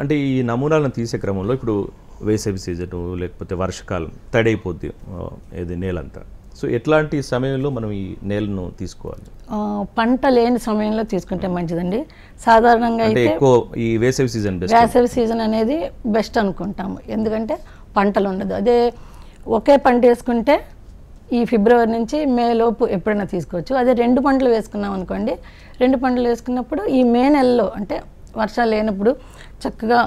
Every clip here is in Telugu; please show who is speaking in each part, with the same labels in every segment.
Speaker 1: అంటే ఈ నమూనాలను తీసే క్రమంలో ఇప్పుడు వేసవి సీజన్ లేకపోతే వర్షకాలం తడైపోద్ది ఏది నేలంతా. సో ఎట్లాంటి సమయంలో మనం ఈ నేలను తీసుకోవాలి?
Speaker 2: పంట లేని సమయంలో తీసుకుంటే మంచిదండి. సాధారణంగా
Speaker 1: అంటే
Speaker 2: అయితే
Speaker 1: ఎక్కువ ఈ వేసవి సీజన్ బెస్ట్.
Speaker 2: వేసవి సీజన్ అనేది బెస్ట్ అనుకుంటాము, ఎందుకంటే పంటలు ఉండదు. అదే ఒకే పంట వేసుకుంటే ఈ ఫిబ్రవరి నుంచి మే లోపు ఎప్పుడైనా తీసుకోవచ్చు. అదే రెండు పంటలు వేసుకున్నాం అనుకోండి, రెండు పంటలు వేసుకున్నప్పుడు ఈ మే నెలలో అంటే వర్షాలు లేనప్పుడు చక్కగా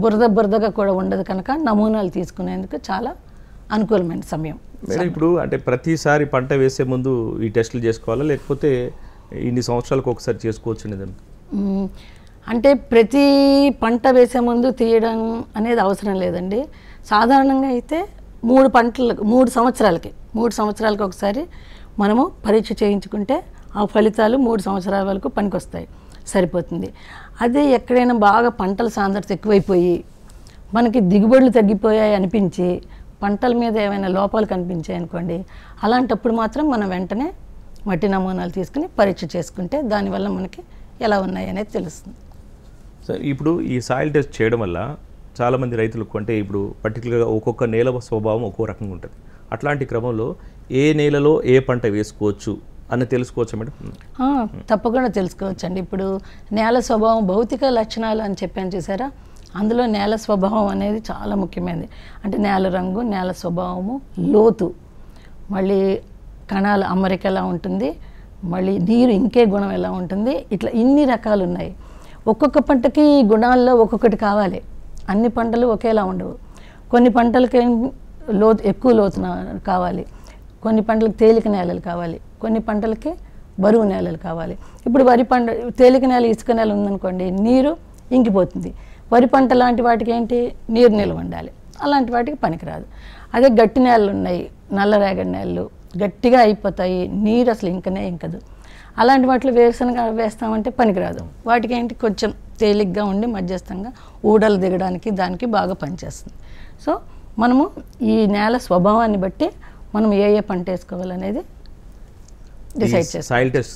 Speaker 2: బురదగా కూడా ఉండదు కనుక నమూనాలు తీసుకునేందుకు చాలా అనుకూలమైన సమయం.
Speaker 1: మేడం ఇప్పుడు అంటే ప్రతిసారి పంట వేసే ముందు ఈ టెస్టులు చేసుకోవాలా లేకపోతే ఇన్ని సంవత్సరాలకు ఒకసారి చేసుకోవచ్చు అనేది?
Speaker 2: అంటే ప్రతి పంట వేసే ముందు తీయడం అనేది అవసరం లేదండి. సాధారణంగా అయితే మూడు సంవత్సరాలకి ఒకసారి మనము పరీక్ష చేయించుకుంటే ఆ ఫలితాలు 3 సంవత్సరాల వరకు పనికొస్తాయి, సరిపోతుంది. అదే ఎక్కడైనా బాగా పంటల సాంద్రత ఎక్కువైపోయి మనకి దిగుబడులు తగ్గిపోయాయి అనిపించి పంటల మీద ఏమైనా లోపాలు కనిపించాయి అనుకోండి, అలాంటప్పుడు మాత్రం మనం వెంటనే మట్టి నమూనాలు తీసుకుని పరీక్ష చేసుకుంటే దానివల్ల మనకి ఎలా ఉన్నాయి అనేది తెలుస్తుంది.
Speaker 1: సార్ ఇప్పుడు ఈ సాయిల్ టెస్ట్ చేయడం వల్ల చాలామంది రైతులకు అంటే ఇప్పుడు పర్టికులర్గా ఒక్కొక్క నేల స్వభావం ఒక్కో రకంగా ఉంటుంది. అట్లాంటి క్రమంలో ఏ నేలలో ఏ పంట వేసుకోవచ్చు అని తెలుసుకోవచ్చా మేడం?
Speaker 2: తప్పకుండా తెలుసుకోవచ్చండి. ఇప్పుడు నేల స్వభావం భౌతిక లక్షణాలు అని చెప్పాను చూసారా, అందులో నేల స్వభావం అనేది చాలా ముఖ్యమైనది. అంటే నేల రంగు, నేల స్వభావము, లోతు, మళ్ళీ కణాల అమరిక ఎలా ఉంటుంది, మళ్ళీ నీరు ఇంకే గుణం ఎలా ఉంటుంది, ఇట్లా ఇన్ని రకాలు ఉన్నాయి. ఒక్కొక్క పంటకి గుణాల్లో ఒక్కొక్కటి కావాలి. అన్ని పంటలు ఒకేలా ఉండవు. కొన్ని పంటలకి ఎక్కువ లోతున కావాలి, కొన్ని పంటలకు తేలిక నేలలు కావాలి, కొన్ని పంటలకి బరువు నేలలు కావాలి. ఇప్పుడు వరి పంట తేలిక నేల ఇసుక నేల ఉందనుకోండి, నీరు ఇంకిపోతుంది. వరి పంట లాంటి వాటికి ఏంటి, నీరు నిల్వ ఉండాలి, అలాంటి వాటికి పనికిరాదు. అదే గట్టి నేలలు ఉన్నాయి, నల్లరేగడి నేలలు గట్టిగా అయిపోతాయి, నీరు అసలు ఇంకదు, అలాంటి వాటిలో వేరుశనగ వేస్తామంటే పనికిరాదు. వాటికి ఏంటి కొంచెం తేలిగ్గా ఉండి మధ్యస్థంగా ఊడలు దిగడానికి దానికి బాగా పనిచేస్తుంది. సో మనము ఈ నేల స్వభావాన్ని బట్టి మనం ఏ పంట వేసుకోవాలనేది డిసైడ్ చేస్తాం.
Speaker 1: Soil test